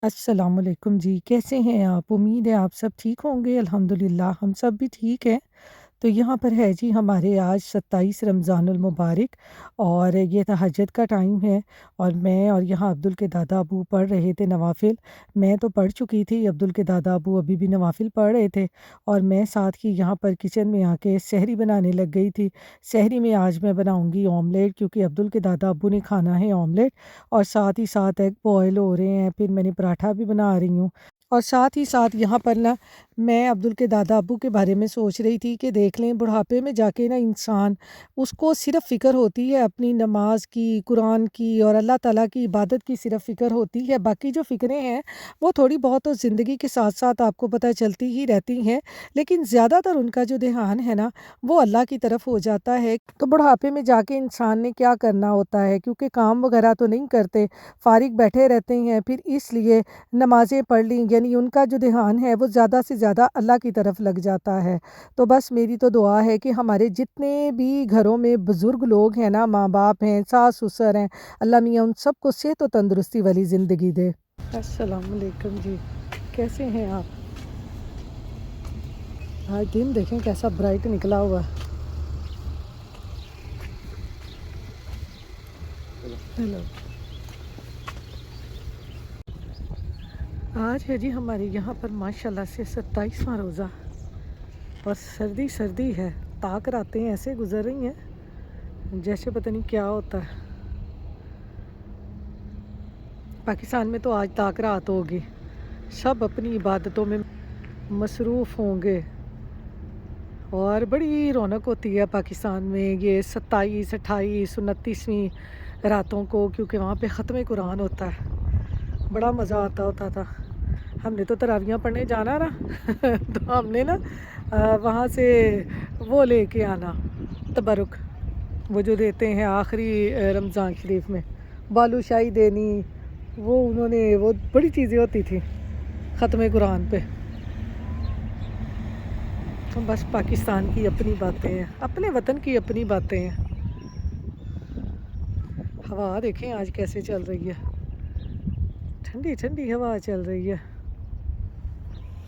अस्सलामुअलैकुम जी, कैसे हैं आप? उम्मीद है आप सब ठीक होंगे, अल्हम्दुलिल्लाह हम सब भी ठीक हैं। तो यहाँ पर है जी हमारे आज 27 रमज़ानुल मुबारक और ये तहज्जुद का टाइम है और मैं और यहाँ अब्दुल के दादा अबू पढ़ रहे थे नवाफ़िल। मैं तो पढ़ चुकी थी, अब्दुल के दादा अबू अभी भी नवाफ़िल पढ़ रहे थे और मैं साथ ही यहाँ पर किचन में आके सहरी बनाने लग गई थी। सहरी में आज मैं बनाऊँगी ऑमलेट क्योंकि अब्दुल के दादा अब्बू ने खाना है ऑमलेट और साथ ही साथ एग बॉयल हो रहे हैं, फिर मैंने पराठा भी बना रही हूँ। और साथ ही साथ यहाँ पर ना मैं अब्दुल के दादा अब्बू के बारे में सोच रही थी कि देख लें बुढ़ापे में जाके ना इंसान उसको सिर्फ़ फ़िक्र होती है अपनी नमाज की, कुरान की और अल्लाह ताला की इबादत की सिर्फ़ फ़िक्र होती है। बाकी जो फ़िक्रें हैं वो थोड़ी बहुत तो ज़िंदगी के साथ-साथ आपको पता है चलती ही रहती हैं। लेकिन ज़्यादातर उनका जो ध्यान है ना वो अल्लाह की तरफ हो जाता है। तो बुढ़ापे में जाके इंसान ने क्या करना होता है क्योंकि काम वग़ैरह तो नहीं करते, फ़ारिग बैठे रहते हैं फिर इसलिए नमाज़ें पढ़ ली यानी उनका जो ध्यान है वो ज़्यादा से ज़्यादा अल्लाह की तरफ लग जाता है। तो बस मेरी तो दुआ है कि हमारे जितने भी घरों में बुज़ुर्ग लोग हैं ना, माँ-बाप हैं, सास-ससुर हैं, अल्लाह मियाँ उन सबको सेहत और तंदुरुस्ती वाली ज़िंदगी दे। अस्सलाम वालेकुम जी, कैसे हैं आप? आज दिन देखें कैसा ब्राइट निकला हुआ है। हेलो। आज है जी हमारे यहाँ पर माशाल्लाह से 27वां रोज़ा और सर्दी सर्दी है। ताक रातें ऐसे गुजर रही हैं जैसे पता नहीं क्या होता है। पाकिस्तान में तो आज ताक रात होगी, सब अपनी इबादतों में मसरूफ़ होंगे और बड़ी रौनक होती है पाकिस्तान में ये 27, 28, 29वीं रातों को क्योंकि वहाँ पे ख़त्म कुरान होता है। बड़ा मज़ा आता होता था। हमने तो तरावियाँ पढ़ने जाना ना तो हमने ना वहाँ से वो लेके आना तबरुक, वो जो देते हैं आखिरी रमज़ान शरीफ में बालूशाही देनी, वो उन्होंने वो बड़ी चीज़ें होती थी ख़त्म कुरान पे। तो बस पाकिस्तान की अपनी बातें हैं, अपने वतन की अपनी बातें हैं। हवा देखें आज कैसे चल रही है, ठंडी ठंडी हवा चल रही है।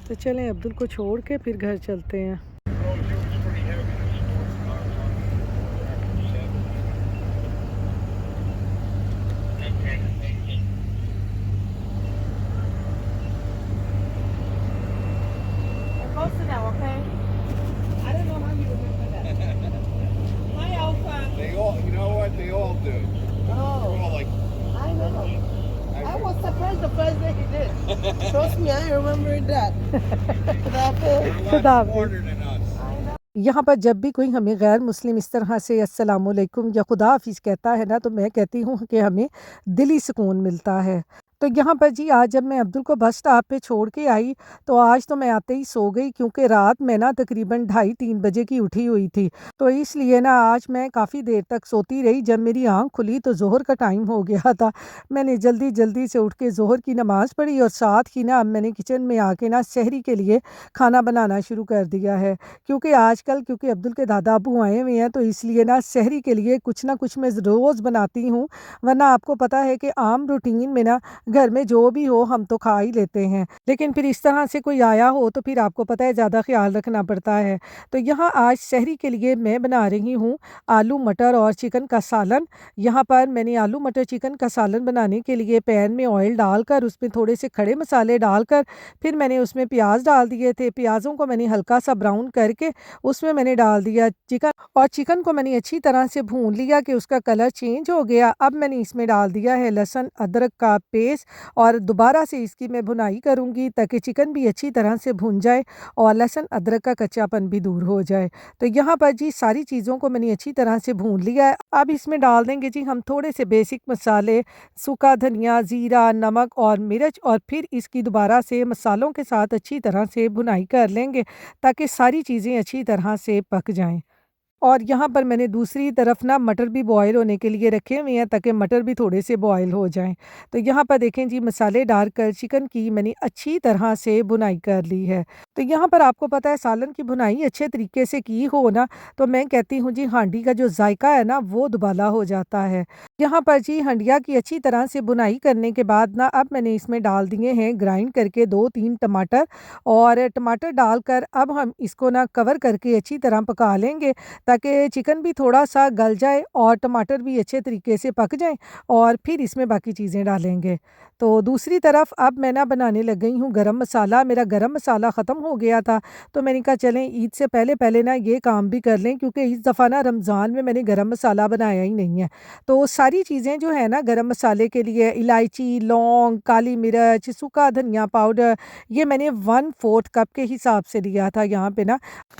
तो चलें अब्दुल को छोड़ के फिर घर चलते हैं। Close to now, okay? I don't know how you remember that. Hi, Alpha. They all, you know what? They all do. They're Oh, all like, I know. I I was surprised the first day he did. Trust me, I remember that. That they're a खुदा lot हाफिज़। smarter than us. I know. यहाँ पर जब भी कोई हमें गैर मुस्लिम इस तरह से अस्सलाम वालेकुम या खुदा हाफिज़ कहता है ना तो मैं कहती हूँ कि हमें दिली सुकून मिलता है। तो यहाँ पर जी आज जब मैं अब्दुल को बस स्टॉप पे छोड़ के आई तो आज तो मैं आते ही सो गई क्योंकि रात में ना तकरीबन ढाई 3 बजे की उठी हुई थी। तो इसलिए ना आज मैं काफ़ी देर तक सोती रही। जब मेरी आँख खुली तो ज़ोहर का टाइम हो गया था। मैंने जल्दी-जल्दी से उठ के ज़ोहर की नमाज़ पढ़ी और साथ ही ना अब मैंने किचन में आके ना सहरी के लिए खाना बनाना शुरू कर दिया है। क्योंकि आजकल क्योंकि अब्दुल के दादा अब्बू आए हुए हैं तो इसलिए ना सहरी के लिए कुछ ना कुछ मैं रोज़ बनाती हूँ। वरना आपको पता है कि आम रूटीन में ना घर में जो भी हो हम तो खा ही लेते हैं। लेकिन फिर इस तरह से कोई आया हो तो फिर आपको पता है ज़्यादा ख़्याल रखना पड़ता है। तो यहाँ आज सहरी के लिए मैं बना रही हूँ आलू मटर और चिकन का सालन। यहाँ पर मैंने आलू मटर चिकन का सालन बनाने के लिए पैन में ऑयल डालकर उसमें थोड़े से खड़े मसाले डालकर फिर मैंने उसमें प्याज़ डाल दिए थे। प्याज़ों को मैंने हल्का-सा ब्राउन करके उसमें मैंने डाल दिया चिकन और चिकन को मैंने अच्छी तरह से भून लिया कि उसका कलर चेंज हो गया। अब मैंने इसमें डाल दिया है लहसुन अदरक का पेस्ट और दोबारा से इसकी मैं भुनाई करूँगी ताकि चिकन भी अच्छी तरह से भुन जाए और लहसुन अदरक का कच्चापन भी दूर हो जाए। तो यहाँ पर जी सारी चीज़ों को मैंने अच्छी तरह से भून लिया है। अब इसमें डाल देंगे जी हम थोड़े से बेसिक मसाले, सूखा धनिया, ज़ीरा, नमक और मिर्च और फिर इसकी दोबारा से मसालों के साथ अच्छी तरह से भुनाई कर लेंगे ताकि सारी चीज़ें अच्छी तरह से पक जाएँ। और यहाँ पर मैंने दूसरी तरफ ना मटर भी बॉयल होने के लिए रखे हुए हैं ताकि मटर भी थोड़े से बॉयल हो जाएं। तो यहाँ पर देखें जी मसाले डालकर चिकन की मैंने अच्छी तरह से भुनाई कर ली है। तो यहाँ पर आपको पता है सालन की भुनाई अच्छे तरीके से की हो ना तो मैं कहती हूँ जी हांडी का जो जायका है ना वो दुबाला हो जाता है। यहाँ पर जी हंडिया की अच्छी तरह से भुनाई करने के बाद ना अब मैंने इसमें डाल दिए हैं ग्राइंड करके 2-3 टमाटर और टमाटर डालकर अब हम इसको ना कवर करके अच्छी तरह पका लेंगे ताकि चिकन भी थोड़ा-सा गल जाए और टमाटर भी अच्छे तरीके से पक जाएँ और फिर इसमें बाकी चीज़ें डालेंगे। तो दूसरी तरफ अब मैं ना बनाने लग गई हूँ गरम मसाला, मेरा गरम मसाला ख़त्म हो गया था, तो मैंने कहा चलें ईद से पहले-पहले ना ये काम भी कर लें क्योंकि इस दफ़ा ना रमज़ान में मैंने गरम मसाला बनाया ही नहीं है। तो सारी चीज़ें जो है ना गरम मसाले के लिए इलायची, लौंग, काली मिर्च, सूखा धनिया पाउडर ये मैंने 1/4 कप के हिसाब से लिया था यहाँ पे ना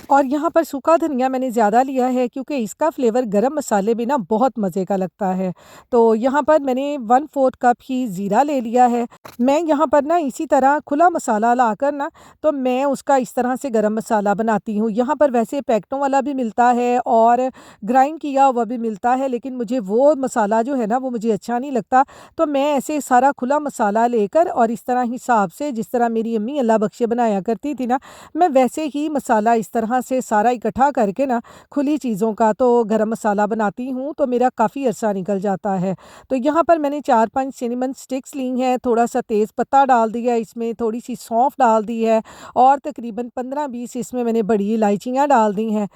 और यहाँ पर सूखा धनिया मैंने ज़्यादा लिया है क्योंकि इसका फ्लेवर गरम मसाले में ना बहुत मज़े का लगता है। तो यहाँ पर मैंने 1/4 कप ही ज़ीरा ले लिया है। मैं यहाँ पर ना इसी तरह खुला मसाला लाकर ना तो मैं उसका इस तरह से गरम मसाला बनाती हूँ। यहाँ पर वैसे पैकेटों वाला भी मिलता है और ग्राइंड किया हुआ भी मिलता है लेकिन मुझे वो मसाला जो है ना वो मुझे अच्छा नहीं लगता। तो मैं ऐसे सारा खुला मसाला लेकर और इस तरह हिसाब से जिस तरह मेरी अम्मी अल्लाह बख्शे बनाया करती थी ना मैं वैसे ही मसाला इस तरह से सारा इकट्ठा करके ना खुली चीज़ों का तो गरम मसाला बनाती हूँ तो मेरा काफ़ी अरसा निकल जाता है। तो यहाँ पर मैंने 4-5 सिनेमन स्टिक्स ली हैं, थोड़ा-सा तेज़ पत्ता डाल दिया इसमें, थोड़ी-सी सौंफ डाल दी है और तकरीबन 15-20 इसमें मैंने बड़ी इलायचियाँ डाल दी हैं।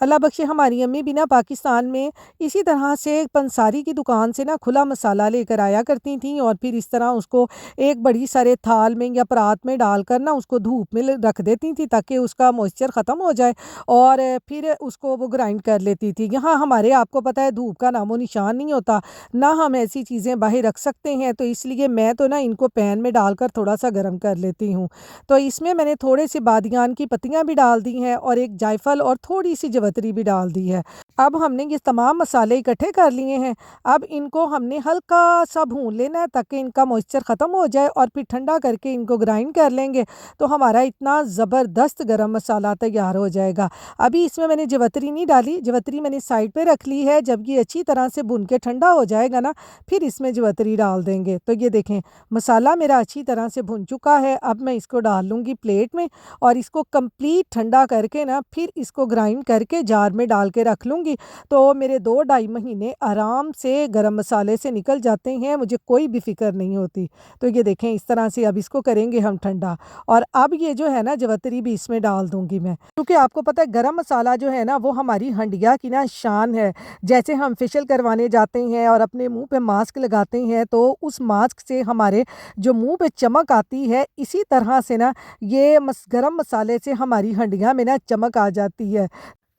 अल्लाह बख्शे हमारी अम्मी भी ना पाकिस्तान में इसी तरह से पंसारी की दुकान से ना खुला मसाला लेकर आया करती थीं और फिर इस तरह उसको एक बड़ी सारे थाल में या परात में डालकर ना उसको धूप में रख देती थी ताकि उसका मॉइस्चर ख़त्म हो जाए और फिर उसको वो ग्राइंड कर लेती थी। यहाँ हमारे आपको पता है धूप का नामो निशान नहीं होता, ना हम ऐसी चीज़ें बाहर रख सकते हैं तो इसलिए मैं तो ना इनको पैन में डालकर थोड़ा-सा गर्म कर लेती हूँ। तो इसमें मैंने थोड़े से बादियान की पत्तियाँ भी डाल दी हैं और एक जायफल और थोड़ी-सी जवित्री भी डाल दी है। अब हमने ये तमाम मसाले इकट्ठे कर लिए हैं। अब इनको हमने हल्का-सा भून लेना है ताकि इनका मॉइस्चर ख़त्म हो जाए और फिर ठंडा करके इनको ग्राइंड कर लेंगे तो हमारा इतना ज़बरदस्त गरम मसाला तैयार हो जाएगा। अभी इसमें मैंने जवित्री नहीं डाली, जवित्री मैंने साइड पे रख ली है, जब ये अच्छी तरह से भुन के ठंडा हो जाएगा ना फिर इसमें जवित्री डाल देंगे। तो ये देखें मसाला मेरा अच्छी तरह से भुन चुका है, अब मैं इसको डाल लूँगी प्लेट में और इसको कंप्लीट ठंडा करके ना फिर इसको ग्राइंड करके जार में डाल के रख लूँगी। तो मेरे 2-2.5 महीने आराम से गरम मसाले से निकल जाते हैं, मुझे कोई भी फ़िक्र नहीं होती। तो ये देखें इस तरह से अब इसको करेंगे हम ठंडा और अब ये जो है ना जवित्री भी इसमें डाल दूँगी मैं। क्योंकि आपको पता है गरम मसाला जो है ना वो हमारी हंडिया की ना शान है। जैसे हम फेशियल करवाने जाते हैं और अपने मुँह पे मास्क लगाते हैं तो उस मास्क से हमारे जो मुँह पे चमक आती है इसी तरह से ना ये गरम मसाले से हमारी हंडिया में ना चमक आ जाती है।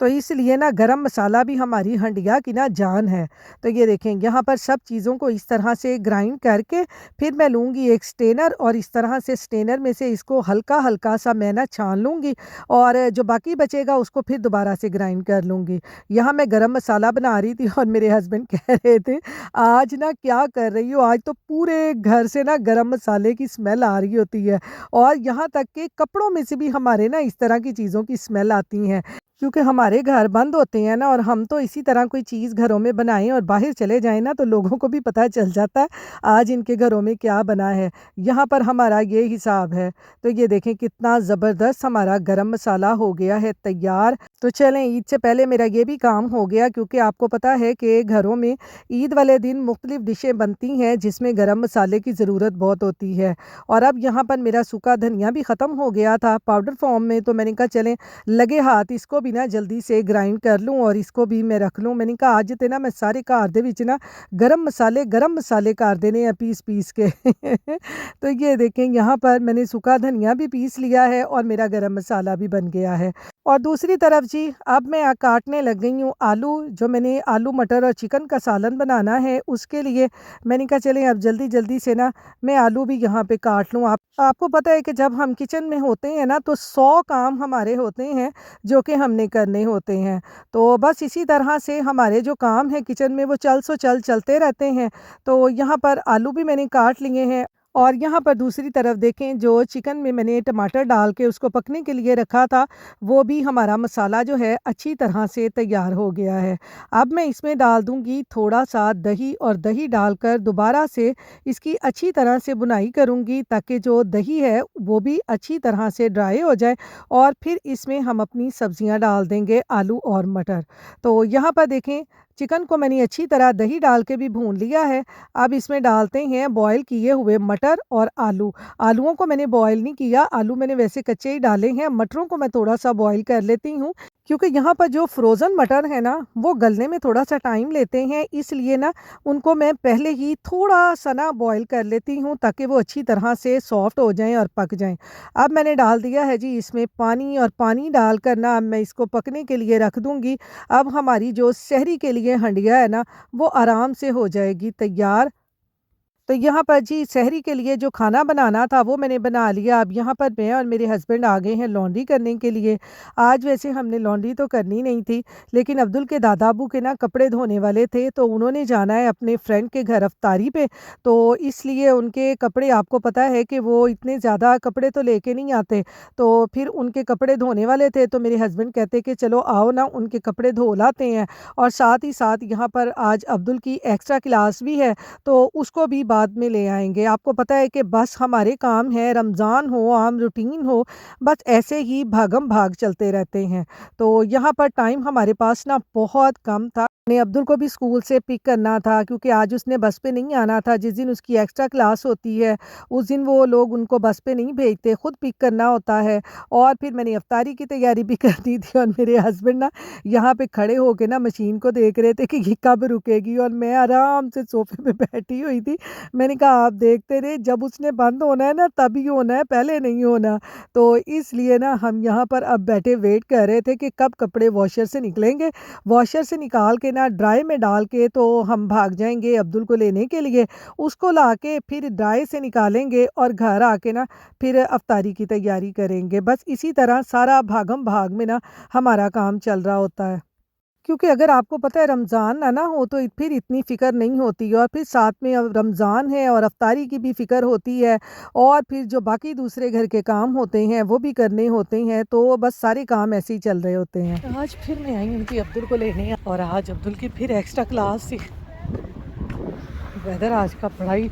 तो इसलिए ना गरम मसाला भी हमारी हंडिया की ना जान है। तो ये देखें यहाँ पर सब चीज़ों को इस तरह से ग्राइंड करके फिर मैं लूँगी एक स्ट्रेनर और इस तरह से स्ट्रेनर में से इसको हल्का-हल्का सा मैं ना छान लूँगी और जो बाकी बचेगा उसको फिर दोबारा से ग्राइंड कर लूँगी। यहाँ मैं गरम मसाला बना रही थी और मेरे हस्बैंड कह रहे थे आज ना क्या कर रही हो? आज तो पूरे घर से ना गरम मसाले की स्मेल आ रही होती है और यहाँ तक कि कपड़ों में से भी हमारे ना इस तरह की चीज़ों की स्मेल आती हैं। क्योंकि हमारे घर बंद होते हैं ना और हम तो इसी तरह कोई चीज़ घरों में बनाएं और बाहर चले जाएं ना तो लोगों को भी पता चल जाता है आज इनके घरों में क्या बना है। यहाँ पर हमारा ये हिसाब है। तो ये देखें कितना ज़बरदस्त हमारा गरम मसाला हो गया है तैयार। तो चलें ईद से पहले मेरा ये भी काम हो गया क्योंकि आपको पता है कि घरों में ईद वाले दिन मुख्तलिफ़ डिशें बनती हैं जिसमें गरम मसाले की ज़रूरत बहुत होती है। और अब यहाँ पर मेरा सूखा धनिया भी ख़त्म हो गया था पाउडर फॉर्म में तो मैंने कहा चलें लगे हाथ इसको भी ना जल्दी से ग्राइंड कर लूँ और इसको भी मैं रख लूँ। मैंने कहा आज ते ना मैं सारे घर दे विच ना गरम मसाले कर देने हैं पीस के तो ये देखें यहाँ पर मैंने सूखा धनिया भी पीस लिया है और मेरा गरम मसाला भी बन गया है। और दूसरी तरफ जी अब मैं काटने लग गई हूँ आलू, जो मैंने आलू मटर और चिकन का सालन बनाना है उसके लिए मैंने कहा चलें अब जल्दी से ना मैं आलू भी यहाँ पे काट लूँ। आपको पता है कि जब हम किचन में होते हैं ना तो 100 काम हमारे होते हैं जो कि हमने करने होते हैं। तो बस इसी तरह से हमारे जो काम है किचन में वो चलते रहते हैं। तो यहाँ पर आलू भी मैंने काट लिए हैं और यहाँ पर दूसरी तरफ देखें जो चिकन में मैंने टमाटर डाल के उसको पकने के लिए रखा था, वो भी हमारा मसाला जो है अच्छी तरह से तैयार हो गया है। अब मैं इसमें डाल दूँगी थोड़ा-सा दही और दही डालकर दोबारा से इसकी अच्छी तरह से बुनाई करूँगी ताकि जो दही है वो भी अच्छी तरह से ड्राई हो जाए और फिर इसमें हम अपनी सब्जियाँ डाल देंगे आलू और मटर। तो यहाँ पर देखें चिकन को मैंने अच्छी तरह दही डाल के भी भून लिया है। अब इसमें डालते हैं बॉयल किए हुए मटर और आलू। आलूओं को मैंने बॉयल नहीं किया, आलू मैंने वैसे कच्चे ही डाले हैं। मटरों को मैं थोड़ा-सा बॉयल कर लेती हूँ क्योंकि यहाँ पर जो फ्रोज़न मटर है ना, वो गलने में थोड़ा-सा टाइम लेते हैं, इसलिए ना उनको मैं पहले ही थोड़ा-सा ना बॉयल कर लेती हूँ ताकि वो अच्छी तरह से सॉफ्ट हो जाएँ और पक जाएँ। अब मैंने डाल दिया है जी इसमें पानी और पानी डालकर ना अब मैं इसको पकने के लिए रख दूँगी। अब हमारी जो सहरी के लिए हंडिया है ना, वो आराम से हो जाएगी तैयार। तो यहाँ पर जी सहरी के लिए जो खाना बनाना था वो मैंने बना लिया। अब यहाँ पर मैं और मेरे हस्बैंड आ गए हैं लॉन्ड्री करने के लिए। आज वैसे हमने लॉन्ड्री तो करनी नहीं थी, लेकिन अब्दुल के दादा अब्बू के ना कपड़े धोने वाले थे, तो उन्होंने जाना है अपने फ्रेंड के घर अफ्तारी पे, तो इसलिए उनके कपड़े आपको पता है कि वो इतने ज़्यादा कपड़े तो लेके नहीं आते, तो फिर उनके कपड़े धोने वाले थे, तो मेरे हस्बैंड कहते कि चलो आओ ना उनके कपड़े धो लाते हैं। और साथ ही साथ यहाँ पर आज अब्दुल की एक्स्ट्रा क्लास भी है, तो उसको भी बाद में ले आएँगे। आपको पता है कि बस हमारे काम है, रमज़ान हो, आम रूटीन हो, बस ऐसे ही भागम-भाग चलते रहते हैं। तो यहाँ पर टाइम हमारे पास ना बहुत कम था। ने अब्दुल को भी स्कूल से पिक करना था क्योंकि आज उसने बस पे नहीं आना था। जिस दिन उसकी एक्स्ट्रा क्लास होती है, उस दिन वो लोग उनको बस पे नहीं भेजते, खुद पिक करना होता है। और फिर मैंने इफ्तारी की तैयारी भी करनी थी और मेरे हस्बैंड ना यहाँ पे खड़े होके ना मशीन को देख रहे थे कि ये कब रुकेगी और मैं आराम से सोफ़े पे बैठी हुई थी। मैंने कहा आप देखते रहिए, जब उसने बंद होना है ना तभी होना है, पहले नहीं होना। तो इसलिए ना हम यहाँ पर अब बैठे वेट कर रहे थे कि कब कपड़े वॉशर से निकलेंगे। वॉशर से निकाल के ना ड्राई में डाल के तो हम भाग जाएँगे अब्दुल को लेने के लिए। उसको लाके फिर ड्राई से निकालेंगे और घर आके ना फिर इफ्तारी की तैयारी करेंगे। बस इसी तरह सारा भागम-भाग में ना हमारा काम चल रहा होता है। क्योंकि अगर आपको पता है रमज़ान ना हो तो फिर इतनी फ़िक्र नहीं होती और फिर साथ में अब रमज़ान है और इफ्तारी की भी फ़िक्र होती है और फिर जो बाकी दूसरे घर के काम होते हैं वो भी करने होते हैं, तो बस सारे काम ऐसे ही चल रहे होते हैं। आज फिर मैं आई हूँ कि अब्दुल को लेने और आज अब्दुल की फिर एक्स्ट्रा क्लास थी। वेदर आज का बड़ा ही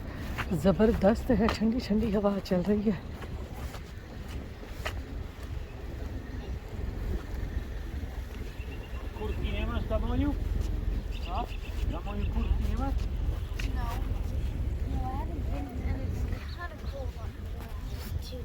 ज़बरदस्त है, ठंडी-ठंडी हवा चल रही है। Kurtki nie masz, Damoniu? A? Damoniu, kurtki nie masz? No. No, I haven't been, and it's kind of cold on too.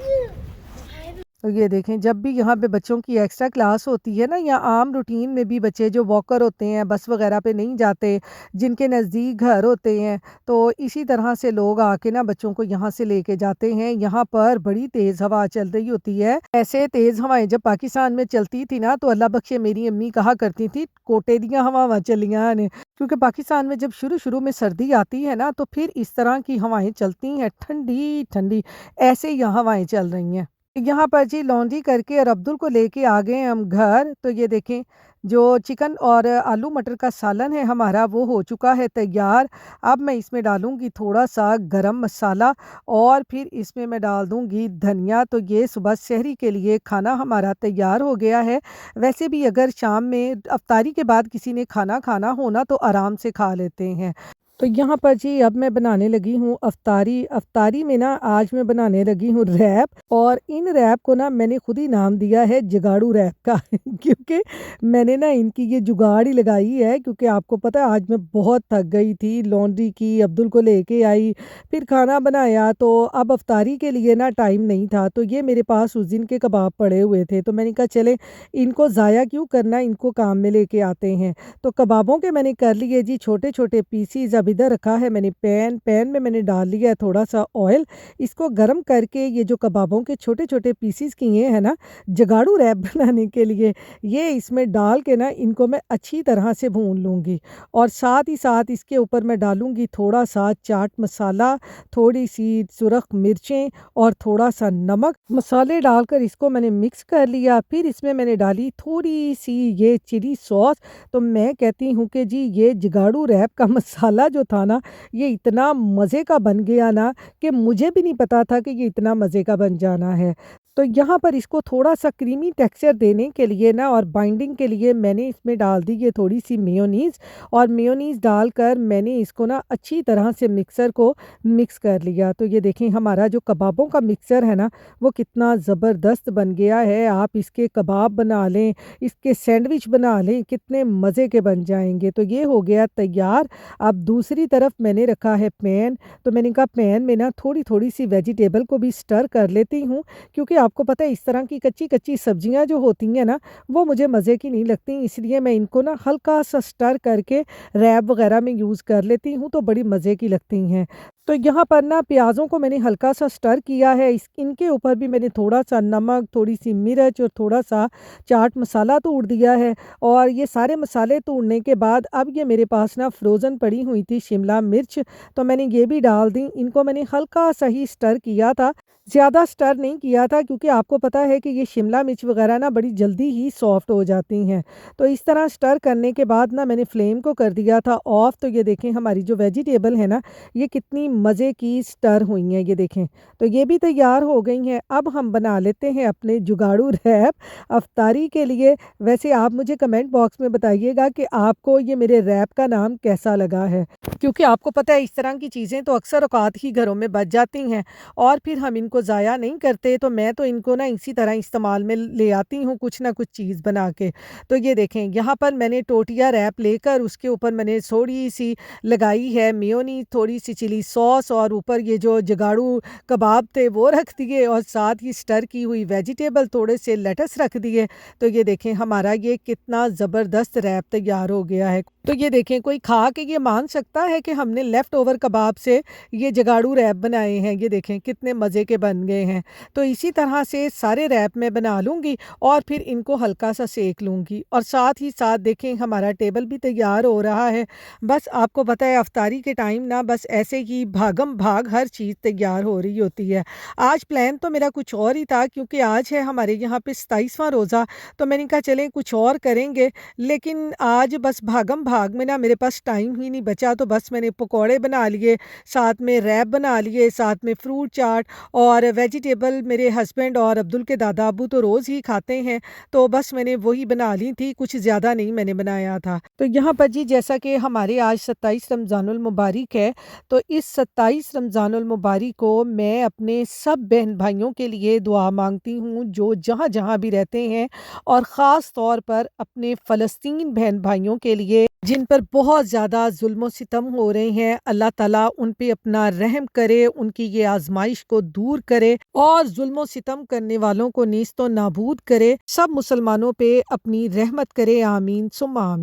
I haven't. तो ये देखें जब भी यहाँ पे बच्चों की एक्स्ट्रा क्लास होती है ना या आम रूटीन में भी बच्चे जो वॉकर होते हैं, बस वगैरह पे नहीं जाते, जिनके नज़दीक घर होते हैं, तो इसी तरह से लोग आके ना बच्चों को यहाँ से लेके जाते हैं। यहाँ पर बड़ी तेज़ हवा चल रही होती है। ऐसे तेज़ हवाएं जब पाकिस्तान में चलती थी ना तो अल्लाह बख्शे मेरी अम्मी कहा करती थी कोटे दियाँ हवावां चलियां ने, क्योंकि पाकिस्तान में जब शुरू में सर्दी आती है ना तो फिर इस तरह की हवाएं चलती हैं, ठंडी ठंडी ऐसे यहाँ हवाएं चल रही हैं। यहाँ पर जी लॉन्ड्री करके और अब्दुल को लेके आ गए हम घर। तो ये देखें जो चिकन और आलू मटर का सालन है हमारा वो हो चुका है तैयार। अब मैं इसमें डालूँगी थोड़ा-सा गरम मसाला और फिर इसमें मैं डाल दूँगी धनिया। तो ये सुबह सहरी के लिए खाना हमारा तैयार हो गया है। वैसे भी अगर शाम में इफ्तारी के बाद किसी ने खाना खाना हो ना तो आराम से खा लेते हैं। तो यहाँ पर जी अब मैं बनाने लगी हूँ अफ्तारी। अफ्तारी में ना आज मैं बनाने लगी हूँ रैप और इन रैप को ना मैंने खुद ही नाम दिया है जुगाड़ू रैप का क्योंकि मैंने ना इनकी ये जुगाड़ ही लगाई है, क्योंकि आपको पता है आज मैं बहुत थक गई थी, लॉन्ड्री की, अब्दुल को लेके आई, फिर खाना बनाया, तो अब अफ्तारी के लिए ना टाइम नहीं था। तो ये मेरे पास उस दिन के कबाब पड़े हुए थे, तो मैंने कहा चले इनको ज़ाया क्यों करना, इनको काम में लेके आते हैं। तो कबाबों के मैंने कर लिए जी छोटे-छोटे पीसीज़। अब इधर रखा है मैंने पैन में मैंने डाल लिया है थोड़ा-सा ऑयल। इसको गरम करके ये जो कबाबों के छोटे-छोटे पीसीज़ किए हैं ना जुगाड़ू रैप बनाने के लिए, ये इसमें डाल के ना इनको मैं अच्छी तरह से भून लूँगी और साथ ही साथ इसके ऊपर मैं डालूँगी थोड़ा-सा चाट मसाला, थोड़ी-सी सुरख मिर्चें और थोड़ा-सा नमक। मसाले डालकर इसको मैंने मिक्स कर लिया। फिर इसमें मैंने डाली थोड़ी-सी ये चिली सॉस। तो मैं कहती हूँ कि जी ये जुगाड़ू रैप का मसाला जो था ना, ये इतना मज़े का बन गया ना कि मुझे भी नहीं पता था कि ये इतना मज़े का बन जाना है। तो यहाँ पर इसको थोड़ा-सा क्रीमी टेक्सचर देने के लिए ना और बाइंडिंग के लिए मैंने इसमें डाल दी ये थोड़ी-सी मेयोनीज़, और मेयोनीज़ डालकर मैंने इसको ना अच्छी तरह से मिक्सर को मिक्स कर लिया। तो ये देखें हमारा जो कबाबों का मिक्सर है ना, वो कितना ज़बरदस्त बन गया है। आप इसके कबाब बना लें, इसके सैंडविच बना लें, कितने मज़े के बन जाएँगे। तो ये हो गया तैयार। अब दूसरी तरफ मैंने रखा है पैन, तो मैंने कहा पैन में ना थोड़ी-थोड़ी सी वेजिटेबल को भी स्टर कर लेती हूँ, क्योंकि आपको पता है इस तरह की कच्ची-कच्ची सब्जियाँ जो होती हैं ना, वो मुझे मज़े की नहीं लगती, इसलिए मैं इनको ना हल्का-सा स्टर करके रैप वग़ैरह में यूज़ कर लेती हूँ, तो बड़ी मज़े की लगती हैं। तो यहाँ पर ना प्याज़ों को मैंने हल्का-सा स्टर किया है, इनके ऊपर भी मैंने थोड़ा-सा नमक, थोड़ी-सी मिर्च और थोड़ा-सा चाट मसाला तोड़ दिया है, और ये सारे मसाले तोड़ने के बाद अब ये मेरे पास ना फ्रोज़न पड़ी हुई थी शिमला मिर्च, तो मैंने ये भी डाल दी। इनको मैंने हल्का-सा ही स्टर किया था, ज़्यादा स्टर नहीं किया था, क्योंकि आपको पता है कि ये शिमला मिर्च वग़ैरह ना बड़ी जल्दी ही सॉफ्ट हो जाती हैं। तो इस तरह स्टर करने के बाद ना मैंने फ्लेम को कर दिया था ऑफ। तो ये देखें हमारी जो वेजिटेबल है ना, ये कितनी मज़े की स्टर हुई हैं, ये देखें। तो ये भी तैयार हो गई हैं। अब हम बना लेते हैं अपने जुगाड़ू रैप अफ्तारी के लिए। वैसे आप मुझे कमेंट बॉक्स में बताइएगा कि आपको ये मेरे रैप का नाम कैसा लगा है, क्योंकि आपको पता है इस तरह की चीज़ें तो अक्सर औक़ात ही घरों में बच जाती हैं और फिर हम इनको ज़ाया नहीं करते, तो मैं तो इनको ना इसी तरह इस्तेमाल में ले आती हूँ कुछ ना कुछ चीज़ बना के। तो ये देखें यहाँ पर मैंने टोटिया रैप लेकर उसके ऊपर मैंने थोड़ी-सी लगाई है मेयोनीज़, थोड़ी-सी चिली सॉस, और ऊपर ये जो जुगाड़ू कबाब थे वो रख दिए, और साथ ही स्टर की हुई वेजिटेबल, थोड़े से लेट्स रख दिए। तो ये देखें हमारा ये कितना ज़बरदस्त रैप तैयार हो गया है। तो ये देखें कोई खा के ये मान सकता है कि हमने लेफ़्ट ओवर कबाब से ये जुगाड़ू रैप बनाए हैं। ये देखें कितने मज़े के बन गए हैं। तो इसी तरह से सारे रैप मैं बना लूँगी और फिर इनको हल्का-सा सेक लूँगी, और साथ ही साथ देखें हमारा टेबल भी तैयार हो रहा है। बस आपको पता है अफ्तारी के टाइम ना बस ऐसे ही भागम-भाग हर चीज़ तैयार हो रही होती है। आज प्लान तो मेरा कुछ और ही था, क्योंकि आज है हमारे यहाँ पे 27वां रोज़ा, तो मैंने कहा चलें कुछ और करेंगे, लेकिन आज बस भागम-भाग में ना मेरे पास टाइम ही नहीं बचा, तो बस मैंने पकौड़े बना लिए, साथ में रैप बना लिए, साथ में फ्रूट चाट और वेजिटेबल। मेरे हस्बैंड और अब्दुल के दादा अब्बू तो रोज़ ही खाते हैं, तो बस मैंने वही बना ली थी, कुछ ज़्यादा नहीं मैंने बनाया था। तो यहाँ पर जी जैसा कि हमारे आज 27 रमज़ानुल मुबारक है, तो इस 27 रमज़ानुल मुबारक को मैं अपने सब बहन भाइयों के लिए दुआ मांगती हूँ जो जहाँ-जहाँ भी रहते हैं, और ख़ास तौर पर अपने फ़लस्तीन बहन भाइयों के लिए जिन पर बहुत ज़्यादा ज़ुल्म सितम हो रहे हैं। अल्लाह ताला उन पे अपना रहम करे, उनकी ये आज़माइश को दूर करे और ज़ुल्म सितम करने वालों को नीस्त व नाबूद करे। सब मुसलमानों पे अपनी रहमत करे। आमीन सुम्मा आमीन।